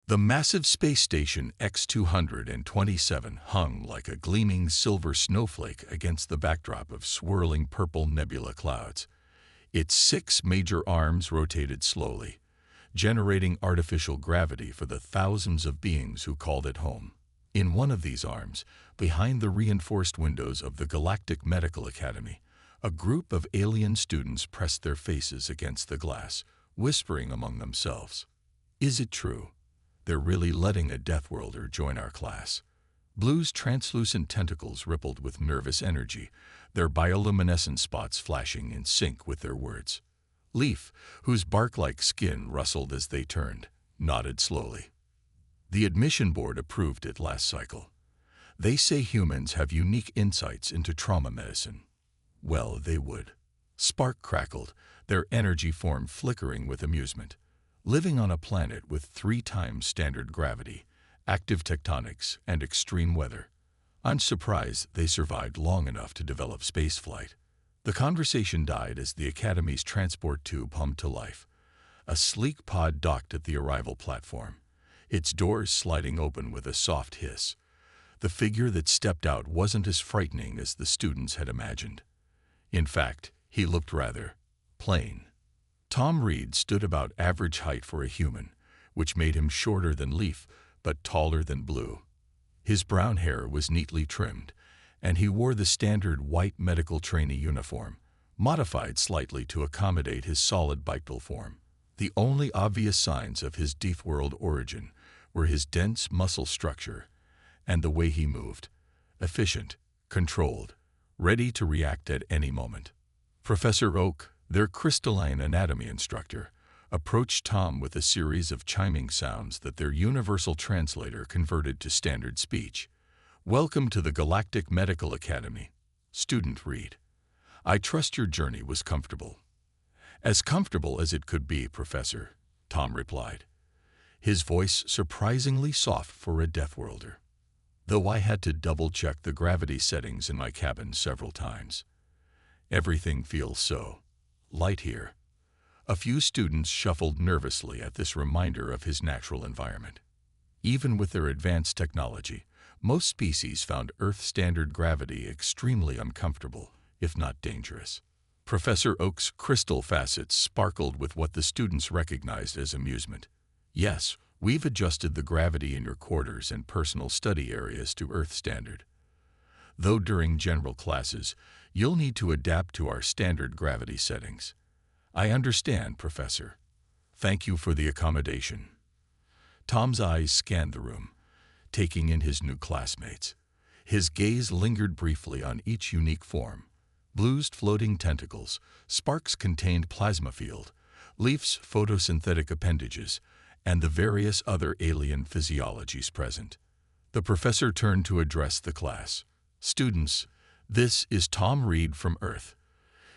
The massive space station X-227 hung like a gleaming silver snowflake against the backdrop of swirling purple nebula clouds. Its 6 major arms rotated slowly, generating artificial gravity for the thousands of beings who called it home. In one of these arms, behind the reinforced windows of the Galactic Medical Academy, a group of alien students pressed their faces against the glass, whispering among themselves. Is it true? They're really letting a Deathworlder join our class. Blue's translucent tentacles rippled with nervous energy, their bioluminescent spots flashing in sync with their words. Leaf, whose bark-like skin rustled as they turned, nodded slowly. The admission board approved it last cycle. They say humans have unique insights into trauma medicine. Well, they would. Spark crackled, their energy form flickering with amusement. Living on a planet with 3 times standard gravity, active tectonics, and extreme weather, I'm surprised they survived long enough to develop spaceflight. The conversation died as the Academy's transport tube hummed to life. A sleek pod docked at the arrival platform, its doors sliding open with a soft hiss. The figure that stepped out wasn't as frightening as the students had imagined. In fact, he looked rather plain. Tom Reed stood about average height for a human, which made him shorter than Leaf, but taller than Blue. His brown hair was neatly trimmed, and he wore the standard white medical trainee uniform, modified slightly to accommodate his solid bipedal form. The only obvious signs of his Deathworld origin were his dense muscle structure and the way he moved, efficient, controlled, ready to react at any moment. Professor Oak, their crystalline anatomy instructor, approached Tom with a series of chiming sounds that their universal translator converted to standard speech. Welcome to the Galactic Medical Academy, Student Reed. I trust your journey was comfortable. As comfortable as it could be, Professor, Tom replied, his voice surprisingly soft for a Deathworlder, though I had to double-check the gravity settings in my cabin several times. Everything feels so light here. A few students shuffled nervously at this reminder of his natural environment. Even with their advanced technology, most species found Earth-standard gravity extremely uncomfortable, if not dangerous. Professor Oak's crystal facets sparkled with what the students recognized as amusement. Yes, we've adjusted the gravity in your quarters and personal study areas to Earth standard. Though during general classes, you'll need to adapt to our standard gravity settings. I understand, Professor. Thank you for the accommodation. Tom's eyes scanned the room, taking in his new classmates. His gaze lingered briefly on each unique form. Blue's floating tentacles, Spark's contained plasma field, Leaf's photosynthetic appendages, and the various other alien physiologies present. The professor turned to address the class. Students, this is Tom Reed from Earth.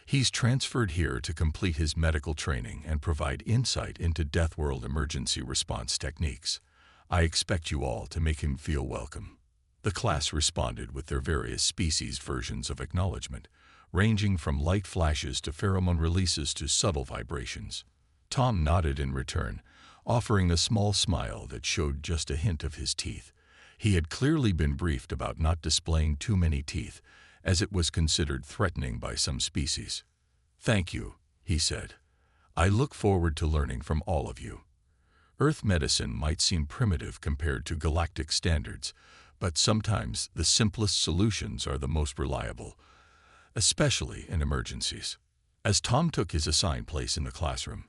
He's transferred here to complete his medical training and provide insight into Deathworld emergency response techniques. I expect you all to make him feel welcome. The class responded with their various species versions of acknowledgement, ranging from light flashes to pheromone releases to subtle vibrations. Tom nodded in return, offering a small smile that showed just a hint of his teeth. He had clearly been briefed about not displaying too many teeth, as it was considered threatening by some species. Thank you, he said. I look forward to learning from all of you. Earth medicine might seem primitive compared to galactic standards, but sometimes the simplest solutions are the most reliable, especially in emergencies. As Tom took his assigned place in the classroom,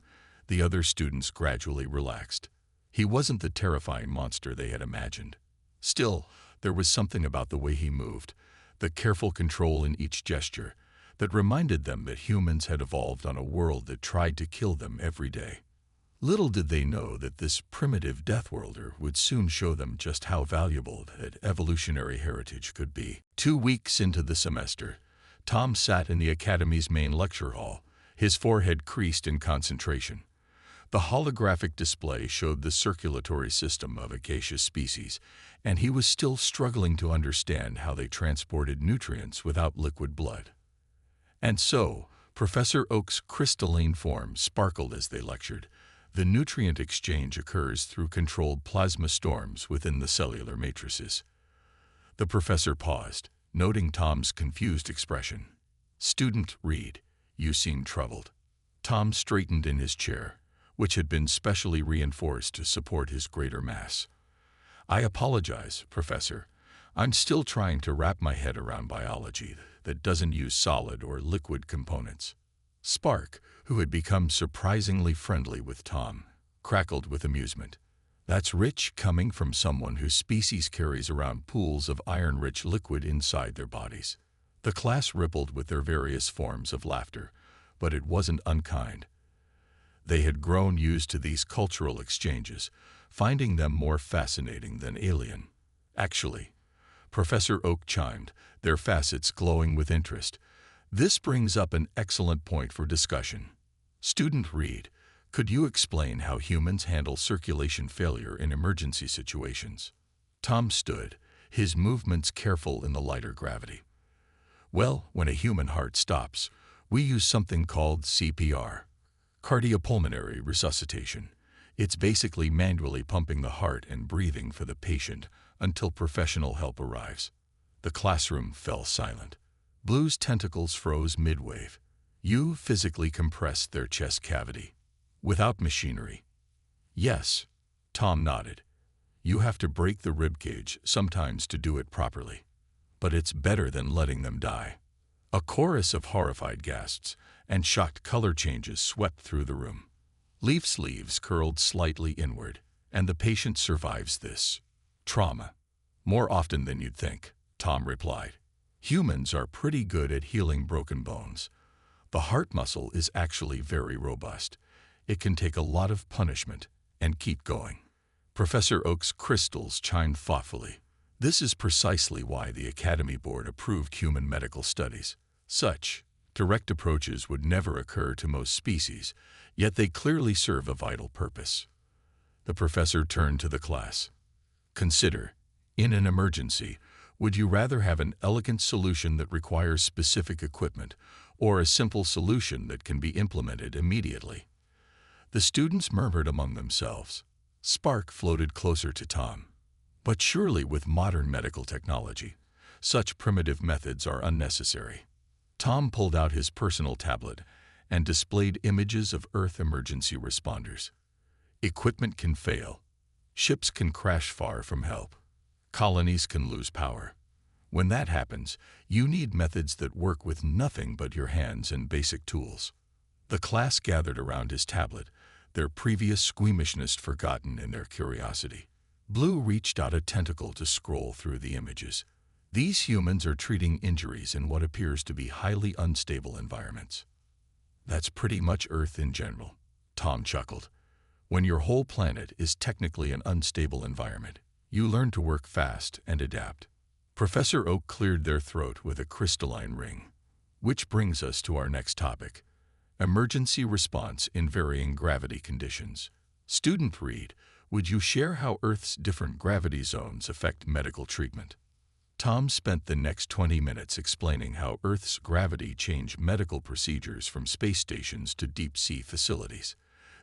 the other students gradually relaxed. He wasn't the terrifying monster they had imagined. Still, there was something about the way he moved, the careful control in each gesture, that reminded them that humans had evolved on a world that tried to kill them every day. Little did they know that this primitive Deathworlder would soon show them just how valuable that evolutionary heritage could be. 2 weeks into the semester, Tom sat in the Academy's main lecture hall, his forehead creased in concentration. The holographic display showed the circulatory system of acacia species, and he was still struggling to understand how they transported nutrients without liquid blood. And so, Professor Oak's crystalline form sparkled as they lectured, The nutrient exchange occurs through controlled plasma storms within the cellular matrices. The professor paused, noting Tom's confused expression. "Student Reed, you seem troubled." Tom straightened in his chair, which had been specially reinforced to support his greater mass. "I apologize, Professor. I'm still trying to wrap my head around biology that doesn't use solid or liquid components." Spark, who had become surprisingly friendly with Tom, crackled with amusement. "That's rich coming from someone whose species carries around pools of iron-rich liquid inside their bodies." The class rippled with their various forms of laughter, but it wasn't unkind. They had grown used to these cultural exchanges, finding them more fascinating than alien. "Actually," Professor Oak chimed, their facets glowing with interest, "this brings up an excellent point for discussion. Student Reed, could you explain how humans handle circulation failure in emergency situations?" Tom stood, his movements careful in the lighter gravity. "Well, when a human heart stops, we use something called CPR, cardiopulmonary resuscitation. It's basically manually pumping the heart and breathing for the patient until professional help arrives." The classroom fell silent. Blue's tentacles froze mid-wave. "You physically compressed their chest cavity. Without machinery?" "Yes." Tom nodded. "You have to break the ribcage sometimes to do it properly. But it's better than letting them die." A chorus of horrified gasps and shocked color changes swept through the room. Leaf sleeves curled slightly inward, and the patient survives this trauma more often than you'd think, Tom replied. "Humans are pretty good at healing broken bones. The heart muscle is actually very robust. It can take a lot of punishment and keep going." Professor Oak's crystals chimed thoughtfully. "This is precisely why the Academy Board approved human medical studies. Such direct approaches would never occur to most species, yet they clearly serve a vital purpose." The professor turned to the class. "Consider, in an emergency, would you rather have an elegant solution that requires specific equipment, or a simple solution that can be implemented immediately?" The students murmured among themselves. Spark floated closer to Tom. "But surely with modern medical technology, such primitive methods are unnecessary." Tom pulled out his personal tablet and displayed images of Earth emergency responders. "Equipment can fail. Ships can crash far from help. Colonies can lose power. When that happens, you need methods that work with nothing but your hands and basic tools." The class gathered around his tablet, their previous squeamishness forgotten in their curiosity. Blue reached out a tentacle to scroll through the images. "These humans are treating injuries in what appears to be highly unstable environments." "That's pretty much Earth in general," Tom chuckled. "When your whole planet is technically an unstable environment, you learn to work fast and adapt." Professor Oak cleared their throat with a crystalline ring. "Which brings us to our next topic, emergency response in varying gravity conditions. Student Reed, would you share how Earth's different gravity zones affect medical treatment?" Tom spent the next 20 minutes explaining how Earth's gravity changed medical procedures from space stations to deep-sea facilities.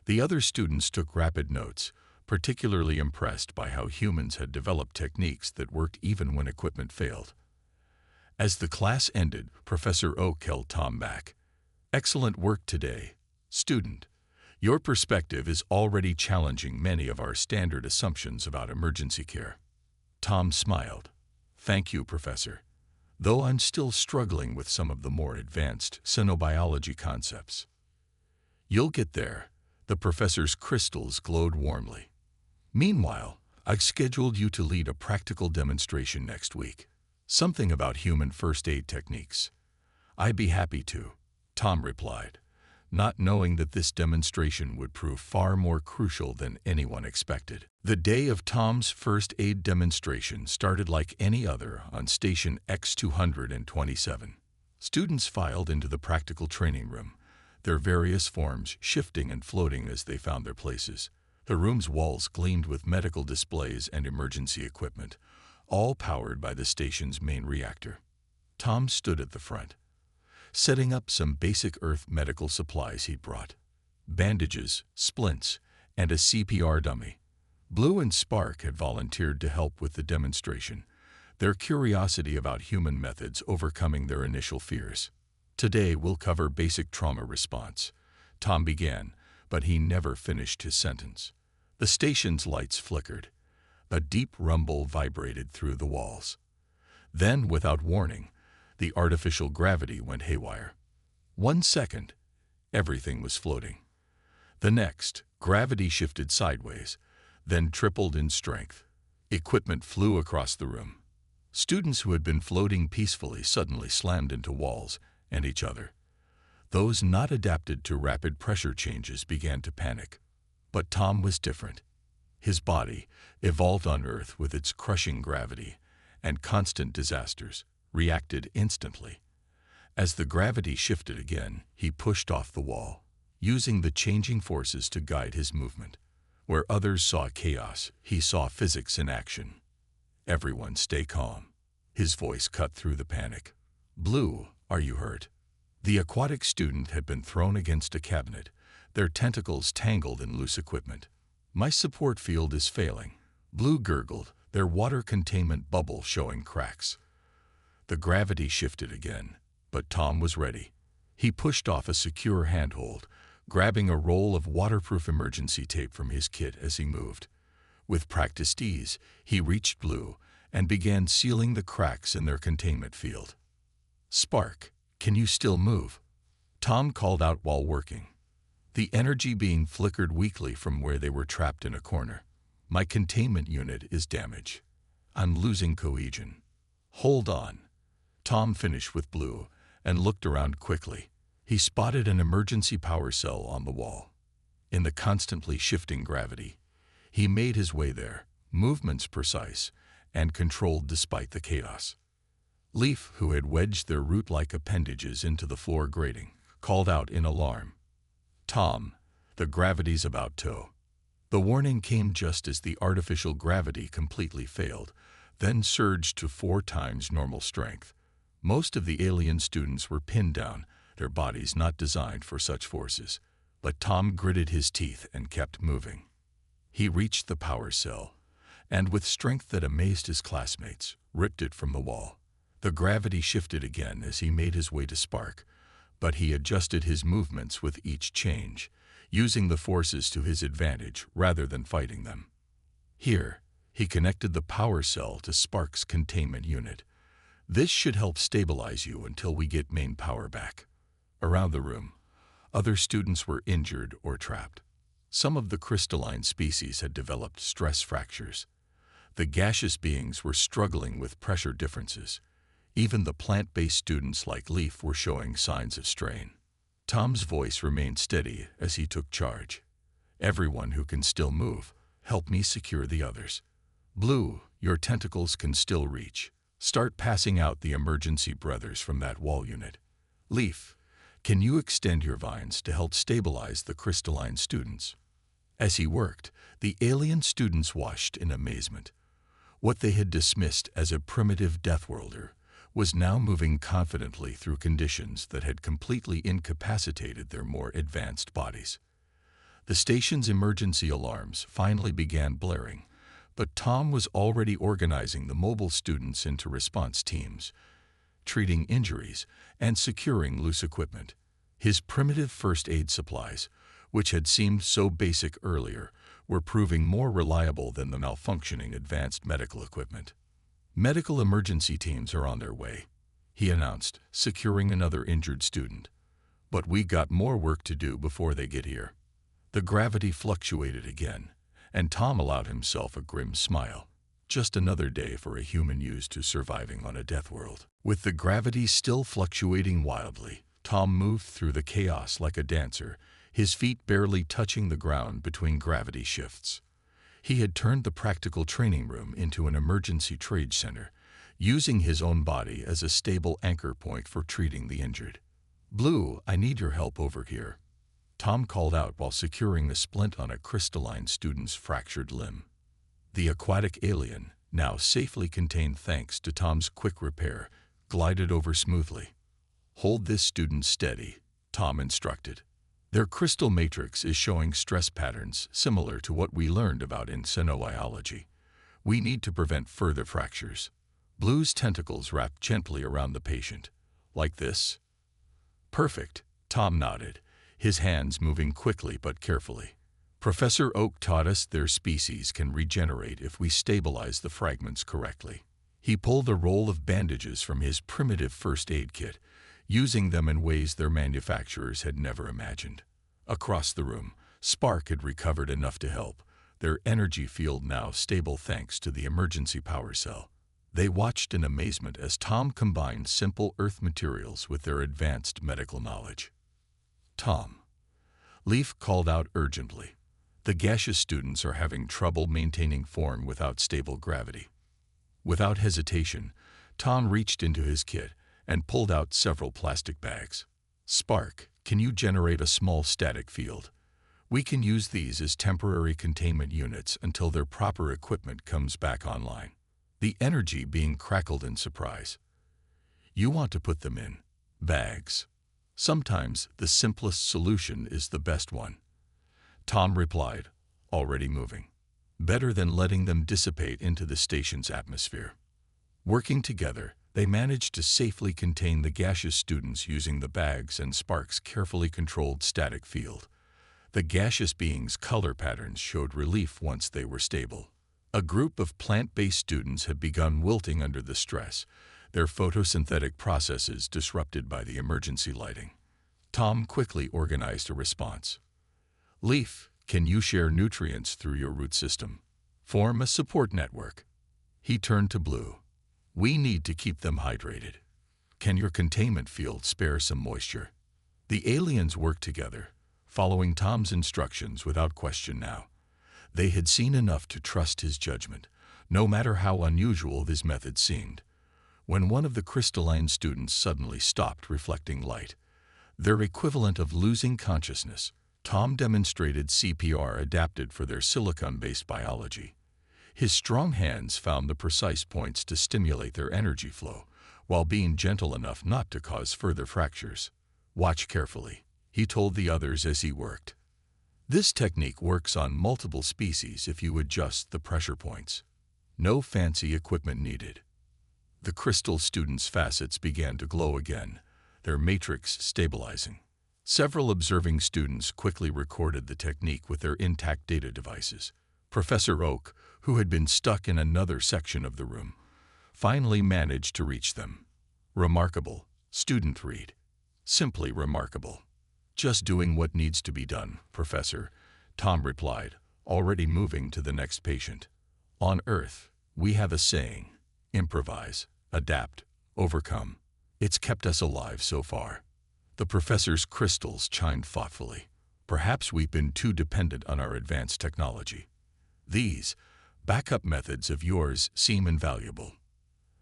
The other students took rapid notes, particularly impressed by how humans had developed techniques that worked even when equipment failed. As the class ended, Professor Oak held Tom back. "Excellent work today, student. Your perspective is already challenging many of our standard assumptions about emergency care." Tom smiled. "Thank you, Professor. Though I'm still struggling with some of the more advanced xenobiology concepts." "You'll get there." The professor's crystals glowed warmly. "Meanwhile, I've scheduled you to lead a practical demonstration next week. Something about human first aid techniques." "I'd be happy to," Tom replied, not knowing that this demonstration would prove far more crucial than anyone expected. The day of Tom's first aid demonstration started like any other on Station X-227. Students filed into the practical training room, their various forms shifting and floating as they found their places. The room's walls gleamed with medical displays and emergency equipment, all powered by the station's main reactor. Tom stood at the front, setting up some basic Earth medical supplies he'd brought. Bandages, splints, and a CPR dummy. Blue and Spark had volunteered to help with the demonstration, their curiosity about human methods overcoming their initial fears. Today we'll cover basic trauma response. Tom began, but he never finished his sentence. The station's lights flickered. A deep rumble vibrated through the walls. Then, without warning, the artificial gravity went haywire. 1 second, everything was floating. The next, gravity shifted sideways, then tripled in strength. Equipment flew across the room. Students who had been floating peacefully suddenly slammed into walls and each other. Those not adapted to rapid pressure changes began to panic. But Tom was different. His body, evolved on Earth with its crushing gravity and constant disasters, reacted instantly. As the gravity shifted again, he pushed off the wall, using the changing forces to guide his movement. Where others saw chaos, he saw physics in action. "Everyone stay calm." His voice cut through the panic. "Blue, are you hurt?" The aquatic student had been thrown against a cabinet, their tentacles tangled in loose equipment. "My support field is failing," Blue gurgled, their water containment bubble showing cracks. The gravity shifted again, but Tom was ready. He pushed off a secure handhold, grabbing a roll of waterproof emergency tape from his kit as he moved. With practiced ease, he reached Blue and began sealing the cracks in their containment field. "Spark, can you still move?" Tom called out while working. The energy being flickered weakly from where they were trapped in a corner. "My containment unit is damaged. I'm losing cohesion." "Hold on." Tom finished with Blue and looked around quickly. He spotted an emergency power cell on the wall. In the constantly shifting gravity, he made his way there, movements precise and controlled despite the chaos. Leaf, who had wedged their root-like appendages into the floor grating, called out in alarm. "Tom, the gravity's about to." The warning came just as the artificial gravity completely failed, then surged to 4 times normal strength. Most of the alien students were pinned down, their bodies not designed for such forces. But Tom gritted his teeth and kept moving. He reached the power cell, and with strength that amazed his classmates, ripped it from the wall. The gravity shifted again as he made his way to Spark, but he adjusted his movements with each change, using the forces to his advantage rather than fighting them. Here, he connected the power cell to Spark's containment unit. "This should help stabilize you until we get main power back." Around the room, other students were injured or trapped. Some of the crystalline species had developed stress fractures. The gaseous beings were struggling with pressure differences. Even the plant-based students like Leaf were showing signs of strain. Tom's voice remained steady as he took charge. "Everyone who can still move, help me secure the others. Blue, your tentacles can still reach. Start passing out the emergency breathers from that wall unit. Leaf, can you extend your vines to help stabilize the crystalline students?" As he worked, the alien students watched in amazement. What they had dismissed as a primitive Deathworlder was now moving confidently through conditions that had completely incapacitated their more advanced bodies. The station's emergency alarms finally began blaring, but Tom was already organizing the mobile students into response teams, treating injuries and securing loose equipment. His primitive first aid supplies, which had seemed so basic earlier, were proving more reliable than the malfunctioning advanced medical equipment. "Medical emergency teams are on their way," he announced, securing another injured student. "But we got more work to do before they get here." The gravity fluctuated again, and Tom allowed himself a grim smile. Just another day for a human used to surviving on a death world. With the gravity still fluctuating wildly, Tom moved through the chaos like a dancer, his feet barely touching the ground between gravity shifts. He had turned the practical training room into an emergency trade center, using his own body as a stable anchor point for treating the injured. "Blue, I need your help over here," Tom called out while securing a splint on a crystalline student's fractured limb. The aquatic alien, now safely contained thanks to Tom's quick repair, glided over smoothly. "Hold this student steady," Tom instructed. Their crystal matrix is showing stress patterns similar to what we learned about in xenobiology. We need to prevent further fractures. Blue's tentacles wrap gently around the patient. Like this? Perfect, Tom nodded, his hands moving quickly but carefully. Professor Oak taught us their species can regenerate if we stabilize the fragments correctly. He pulled a roll of bandages from his primitive first aid kit, using them in ways their manufacturers had never imagined. Across the room, Spark had recovered enough to help, their energy field now stable thanks to the emergency power cell. They watched in amazement as Tom combined simple Earth materials with their advanced medical knowledge. Tom, Leaf called out urgently. The gaseous students are having trouble maintaining form without stable gravity. Without hesitation, Tom reached into his kit and pulled out several plastic bags. Spark, can you generate a small static field? We can use these as temporary containment units until their proper equipment comes back online. The energy being crackled in surprise. You want to put them in bags. Sometimes the simplest solution is the best one. Tom replied, already moving. Better than letting them dissipate into the station's atmosphere. Working together, they managed to safely contain the gaseous students using the bags and Spark's carefully controlled static field. The gaseous beings' color patterns showed relief once they were stable. A group of plant-based students had begun wilting under the stress, their photosynthetic processes disrupted by the emergency lighting. Tom quickly organized a response. Leaf, can you share nutrients through your root system? Form a support network. He turned to Blue. We need to keep them hydrated. Can your containment field spare some moisture? The aliens worked together, following Tom's instructions without question now. They had seen enough to trust his judgment, no matter how unusual his method seemed. When one of the crystalline students suddenly stopped reflecting light, their equivalent of losing consciousness, Tom demonstrated CPR adapted for their silicon-based biology. His strong hands found the precise points to stimulate their energy flow, while being gentle enough not to cause further fractures. Watch carefully, he told the others as he worked. This technique works on multiple species if you adjust the pressure points. No fancy equipment needed. The crystal students' facets began to glow again, their matrix stabilizing. Several observing students quickly recorded the technique with their intact data devices. Professor Oak, who had been stuck in another section of the room, finally managed to reach them. Remarkable, student read. Simply remarkable. Just doing what needs to be done, Professor, Tom replied, already moving to the next patient. On Earth, we have a saying, improvise, adapt, overcome. It's kept us alive so far. The professor's crystals chimed thoughtfully. Perhaps we've been too dependent on our advanced technology. These backup methods of yours seem invaluable.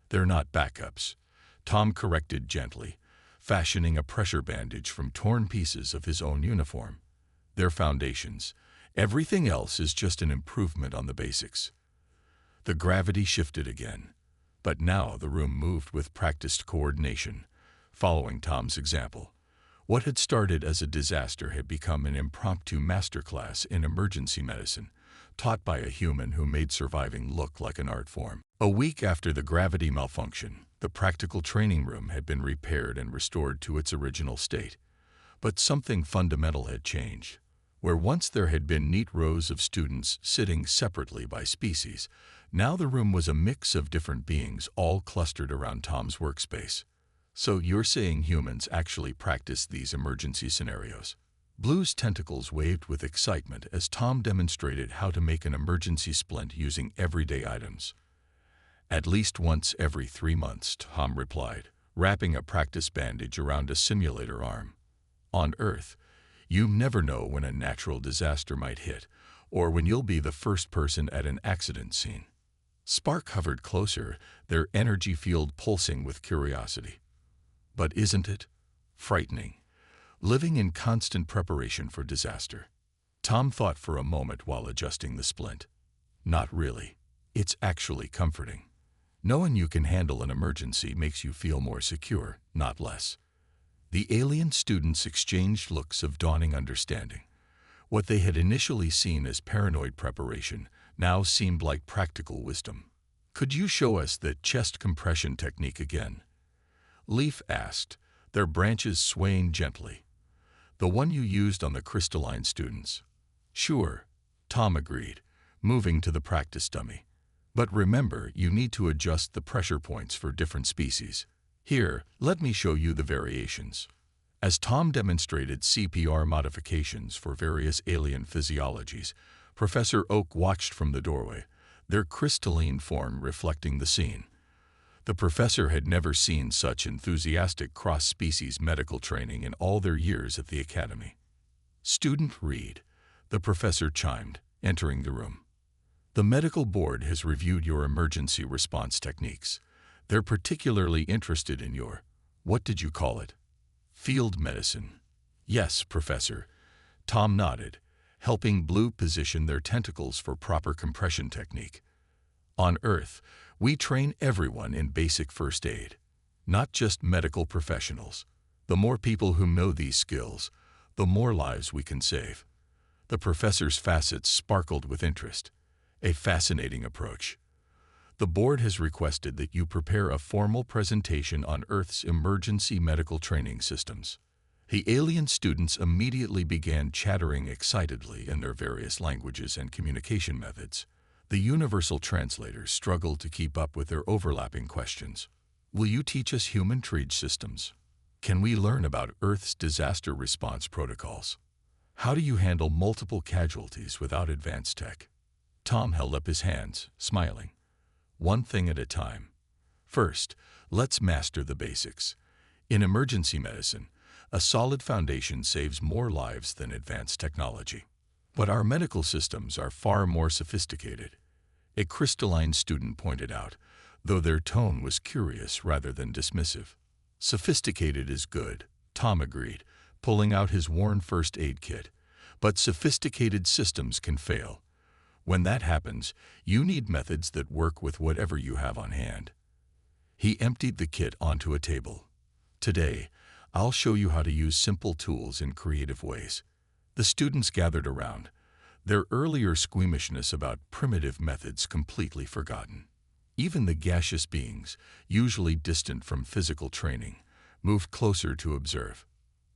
They're not backups, Tom corrected gently, fashioning a pressure bandage from torn pieces of his own uniform. They're foundations. Everything else is just an improvement on the basics. The gravity shifted again, but now the room moved with practiced coordination, following Tom's example. What had started as a disaster had become an impromptu masterclass in emergency medicine, taught by a human who made surviving look like an art form. A week after the gravity malfunction, the practical training room had been repaired and restored to its original state. But something fundamental had changed. Where once there had been neat rows of students sitting separately by species, now the room was a mix of different beings all clustered around Tom's workspace. So you're saying humans actually practice these emergency scenarios? Blue's tentacles waved with excitement as Tom demonstrated how to make an emergency splint using everyday items. At least once every 3 months, Tom replied, wrapping a practice bandage around a simulator arm. On Earth, you never know when a natural disaster might hit, or when you'll be the first person at an accident scene. Spark hovered closer, their energy field pulsing with curiosity. But isn't it frightening, living in constant preparation for disaster? Tom thought for a moment while adjusting the splint. Not really. It's actually comforting. Knowing you can handle an emergency makes you feel more secure, not less. The alien students exchanged looks of dawning understanding. What they had initially seen as paranoid preparation now seemed like practical wisdom. "Could you show us that chest compression technique again?" Leaf asked, their branches swaying gently. "The one you used on the crystalline students." "Sure," Tom agreed, moving to the practice dummy. "But remember, you need to adjust the pressure points for different species. Here, let me show you the variations." As Tom demonstrated CPR modifications for various alien physiologies, Professor Oak watched from the doorway, their crystalline form reflecting the scene. The professor had never seen such enthusiastic cross-species medical training in all their years at the academy. "Student Reed," the professor chimed, entering the room. "The medical board has reviewed your emergency response techniques. They're particularly interested in your, what did you call it? Field medicine." "Yes, Professor." Tom nodded, helping Blue position their tentacles for proper compression technique. "On Earth, we train everyone in basic first aid, not just medical professionals. The more people who know these skills, the more lives we can save." The professor's facets sparkled with interest. "A fascinating approach. The board has requested that you prepare a formal presentation on Earth's emergency medical training systems." The alien students immediately began chattering excitedly in their various languages and communication methods. The universal translators struggled to keep up with their overlapping questions. "Will you teach us human triage systems? Can we learn about Earth's disaster response protocols? How do you handle multiple casualties without advanced tech?" Tom held up his hands, smiling. "One thing at a time. First, let's master the basics. In emergency medicine, a solid foundation saves more lives than advanced technology. But our medical systems are far more sophisticated," a crystalline student pointed out, though their tone was curious rather than dismissive. "Sophisticated is good," Tom agreed, pulling out his worn first aid kit. "But sophisticated systems can fail. When that happens, you need methods that work with whatever you have on hand." He emptied the kit onto a table. "Today, I'll show you how to use simple tools in creative ways." The students gathered around, their earlier squeamishness about primitive methods completely forgotten. Even the gaseous beings, usually distant from physical training, moved closer to observe.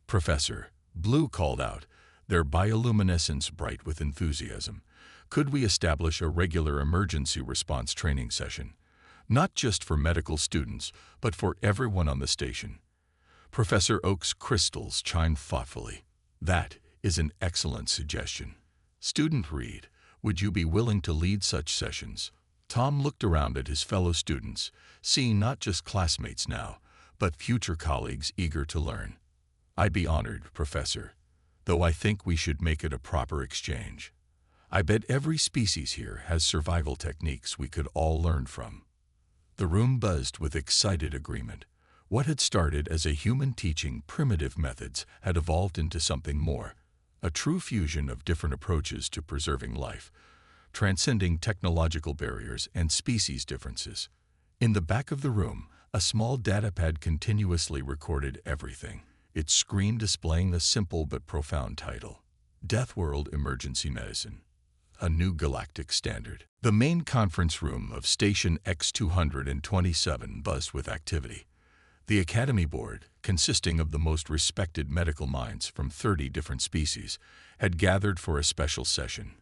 "Professor," Blue called out, their bioluminescence bright with enthusiasm, "could we establish a regular emergency response training session? Not just for medical students, but for everyone on the station." Professor Oak's crystals chimed thoughtfully. "That is an excellent suggestion. Student Reed, would you be willing to lead such sessions?" Tom looked around at his fellow students, seeing not just classmates now, but future colleagues eager to learn. "I'd be honored, Professor, though I think we should make it a proper exchange. I bet every species here has survival techniques we could all learn from." The room buzzed with excited agreement. What had started as a human teaching primitive methods had evolved into something more, a true fusion of different approaches to preserving life, transcending technological barriers and species differences. In the back of the room, a small datapad continuously recorded everything, its screen displaying the simple but profound title, "Deathworld Emergency Medicine, a New Galactic Standard." The main conference room of Station X-227 buzzed with activity. The Academy Board, consisting of the most respected medical minds from 30 different species, had gathered for a special session.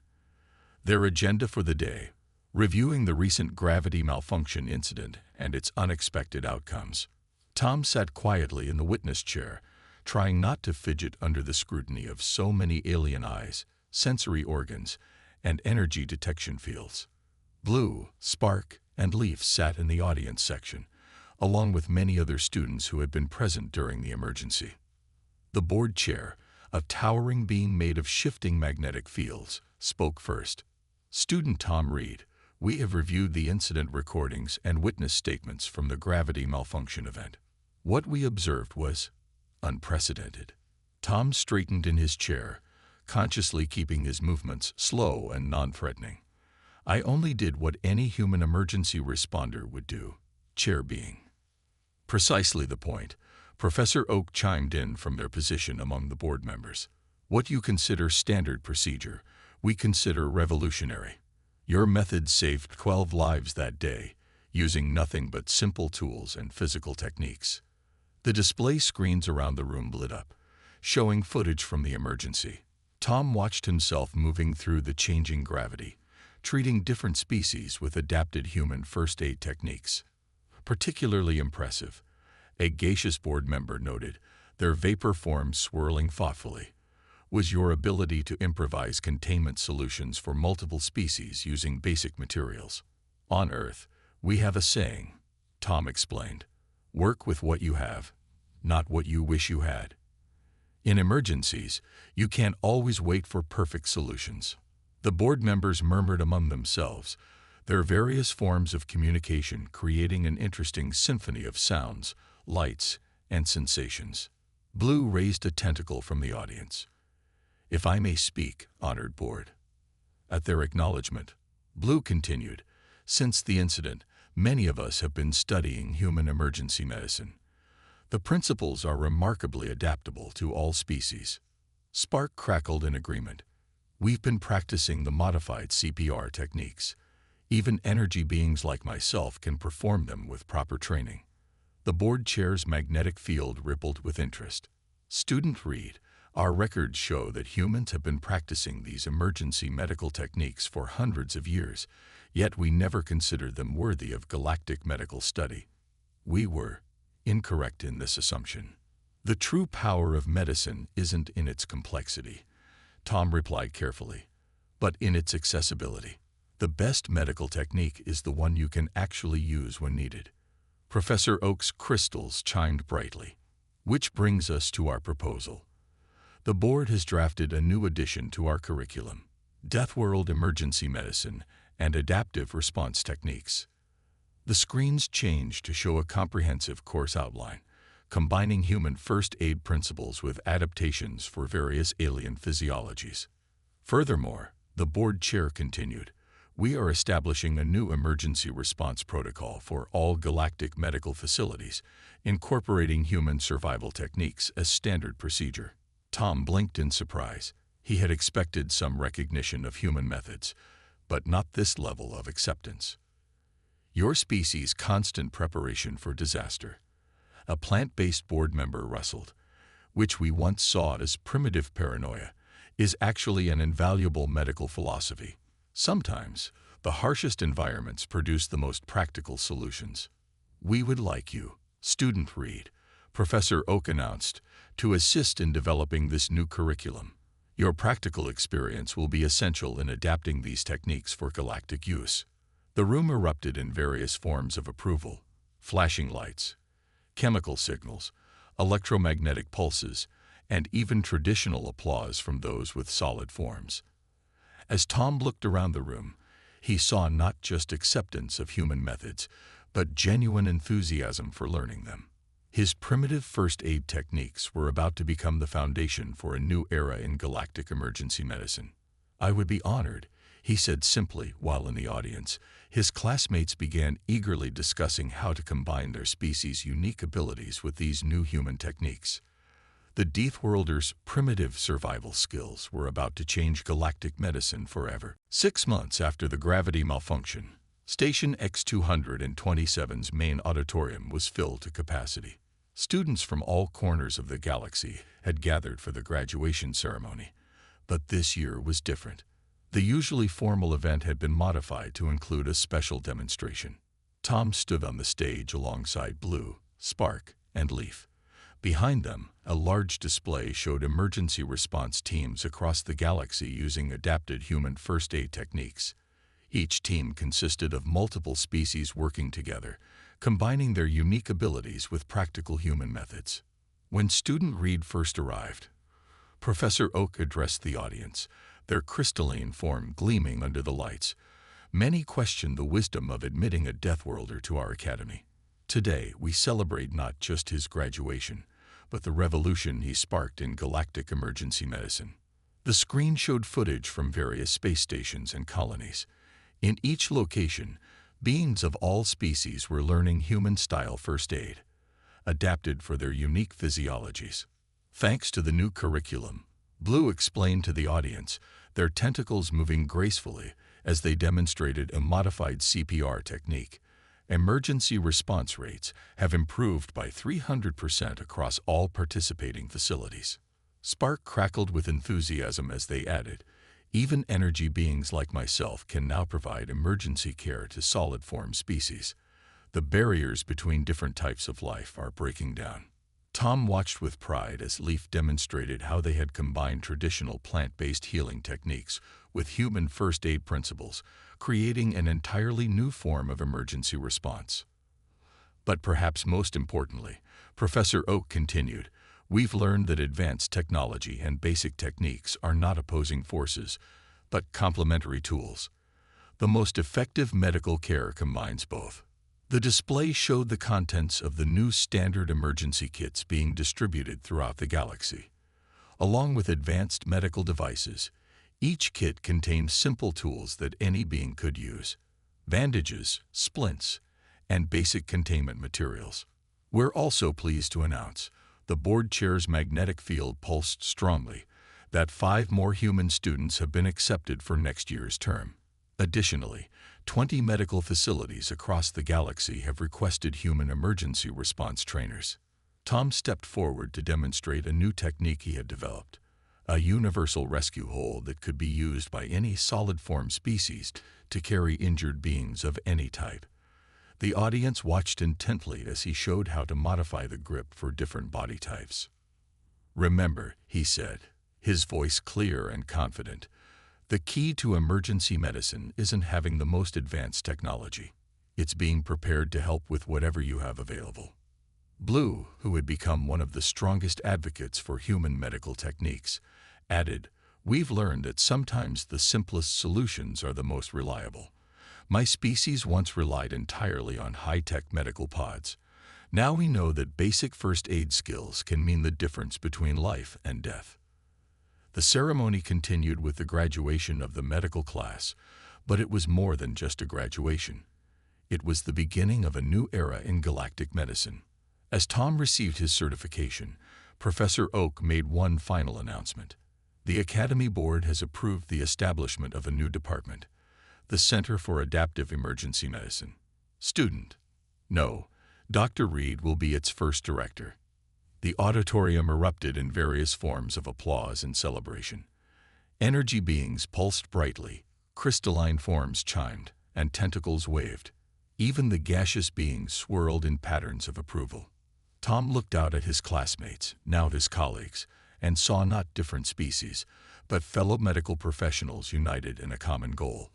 Their agenda for the day, reviewing the recent gravity malfunction incident and its unexpected outcomes. Tom sat quietly in the witness chair, trying not to fidget under the scrutiny of so many alien eyes, sensory organs, and energy detection fields. Blue, Spark, and Leaf sat in the audience section, along with many other students who had been present during the emergency. The board chair, a towering being made of shifting magnetic fields, spoke first. "Student Tom Reed, we have reviewed the incident recordings and witness statements from the gravity malfunction event. What we observed was unprecedented." Tom straightened in his chair, consciously keeping his movements slow and non-threatening. "I only did what any human emergency responder would do." Chair being. "Precisely the point," Professor Oak chimed in from their position among the board members. What you consider standard procedure, we consider revolutionary. Your method saved 12 lives that day, using nothing but simple tools and physical techniques. The display screens around the room lit up, showing footage from the emergency. Tom watched himself moving through the changing gravity, treating different species with adapted human first aid techniques. Particularly impressive, a gaseous board member noted, their vapor forms swirling thoughtfully, was your ability to improvise containment solutions for multiple species using basic materials. On Earth, we have a saying, Tom explained, work with what you have, not what you wish you had. In emergencies, you can't always wait for perfect solutions. The board members murmured among themselves, their various forms of communication creating an interesting symphony of sounds, lights, and sensations. Blue raised a tentacle from the audience. If I may speak, honored board. At their acknowledgement, Blue continued, since the incident, many of us have been studying human emergency medicine. The principles are remarkably adaptable to all species. Spark crackled in agreement. We've been practicing the modified CPR techniques. Even energy beings like myself can perform them with proper training. The board chair's magnetic field rippled with interest. Student Reed, our records show that humans have been practicing these emergency medical techniques for hundreds of years, yet we never considered them worthy of galactic medical study. We were incorrect in this assumption. The true power of medicine isn't in its complexity, Tom replied carefully, but in its accessibility. The best medical technique is the one you can actually use when needed. Professor Oak's crystals chimed brightly. Which brings us to our proposal. The board has drafted a new addition to our curriculum, Deathworld Emergency Medicine and Adaptive Response Techniques. The screens changed to show a comprehensive course outline, combining human first aid principles with adaptations for various alien physiologies. Furthermore, the board chair continued, we are establishing a new emergency response protocol for all galactic medical facilities, incorporating human survival techniques as standard procedure. Tom blinked in surprise. He had expected some recognition of human methods, but not this level of acceptance. Your species' constant preparation for disaster. A plant-based board member rustled, which we once saw as primitive paranoia, is actually an invaluable medical philosophy. Sometimes, the harshest environments produce the most practical solutions. We would like you, Student Reed, Professor Oak announced, to assist in developing this new curriculum. Your practical experience will be essential in adapting these techniques for galactic use. The room erupted in various forms of approval, flashing lights, chemical signals, electromagnetic pulses, and even traditional applause from those with solid forms. As Tom looked around the room, he saw not just acceptance of human methods, but genuine enthusiasm for learning them. His primitive first aid techniques were about to become the foundation for a new era in galactic emergency medicine. I would be honored, he said simply while in the audience. His classmates began eagerly discussing how to combine their species' unique abilities with these new human techniques. The Deathworlder's primitive survival skills were about to change galactic medicine forever. 6 months after the gravity malfunction, Station X-227's main auditorium was filled to capacity. Students from all corners of the galaxy had gathered for the graduation ceremony, but this year was different. The usually formal event had been modified to include a special demonstration. Tom stood on the stage alongside Blue, Spark, and Leaf. Behind them, a large display showed emergency response teams across the galaxy using adapted human first aid techniques. Each team consisted of multiple species working together, combining their unique abilities with practical human methods. When Student Reed first arrived, Professor Oak addressed the audience, their crystalline form gleaming under the lights. Many questioned the wisdom of admitting a Deathworlder to our academy. Today, we celebrate not just his graduation, but the revolution he sparked in galactic emergency medicine. The screen showed footage from various space stations and colonies. In each location, beings of all species were learning human-style first aid. adapted for their unique physiologies. Thanks to the new curriculum, Blue explained to the audience, their tentacles moving gracefully as they demonstrated a modified CPR technique. Emergency response rates have improved by 300% across all participating facilities. Spark crackled with enthusiasm as they added, even energy beings like myself can now provide emergency care to solid-form species. The barriers between different types of life are breaking down. Tom watched with pride as Leaf demonstrated how they had combined traditional plant-based healing techniques with human first aid principles, creating an entirely new form of emergency response. But perhaps most importantly, Professor Oak continued, we've learned that advanced technology and basic techniques are not opposing forces, but complementary tools. The most effective medical care combines both. The display showed the contents of the new standard emergency kits being distributed throughout the galaxy. Along with advanced medical devices, each kit contained simple tools that any being could use: bandages, splints, and basic containment materials. We're also pleased to announce the board chair's magnetic field pulsed strongly, that 5 more human students have been accepted for next year's term. Additionally, 20 medical facilities across the galaxy have requested human emergency response trainers. Tom stepped forward to demonstrate a new technique he had developed, a universal rescue hold that could be used by any solid-form species to carry injured beings of any type. The audience watched intently as he showed how to modify the grip for different body types. Remember, he said, his voice clear and confident, the key to emergency medicine isn't having the most advanced technology. It's being prepared to help with whatever you have available. Blue, who had become one of the strongest advocates for human medical techniques, added, we've learned that sometimes the simplest solutions are the most reliable. My species once relied entirely on high-tech medical pods. Now we know that basic first aid skills can mean the difference between life and death. The ceremony continued with the graduation of the medical class, but it was more than just a graduation. It was the beginning of a new era in galactic medicine. As Tom received his certification, Professor Oak made one final announcement. The Academy Board has approved the establishment of a new department, the Center for Adaptive Emergency Medicine. Student: no, Dr. Reed will be its first director. The auditorium erupted in various forms of applause and celebration. Energy beings pulsed brightly, crystalline forms chimed, and tentacles waved. Even the gaseous beings swirled in patterns of approval. Tom looked out at his classmates, now his colleagues, and saw not different species, but fellow medical professionals united in a common goal.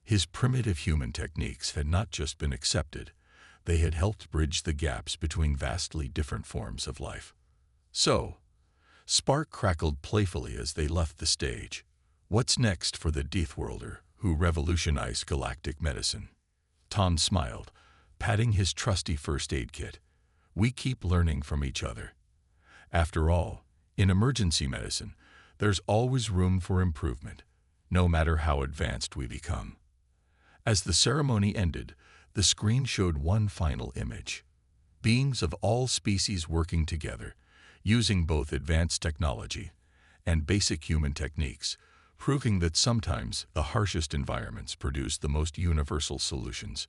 His primitive human techniques had not just been accepted, they had helped bridge the gaps between vastly different forms of life. So, Spark crackled playfully as they left the stage. What's next for the Deathworlder, who revolutionized galactic medicine? Tom smiled, patting his trusty first aid kit. We keep learning from each other. After all, in emergency medicine, there's always room for improvement, no matter how advanced we become. As the ceremony ended, the screen showed one final image. Beings of all species working together, using both advanced technology and basic human techniques, proving that sometimes the harshest environments produce the most universal solutions.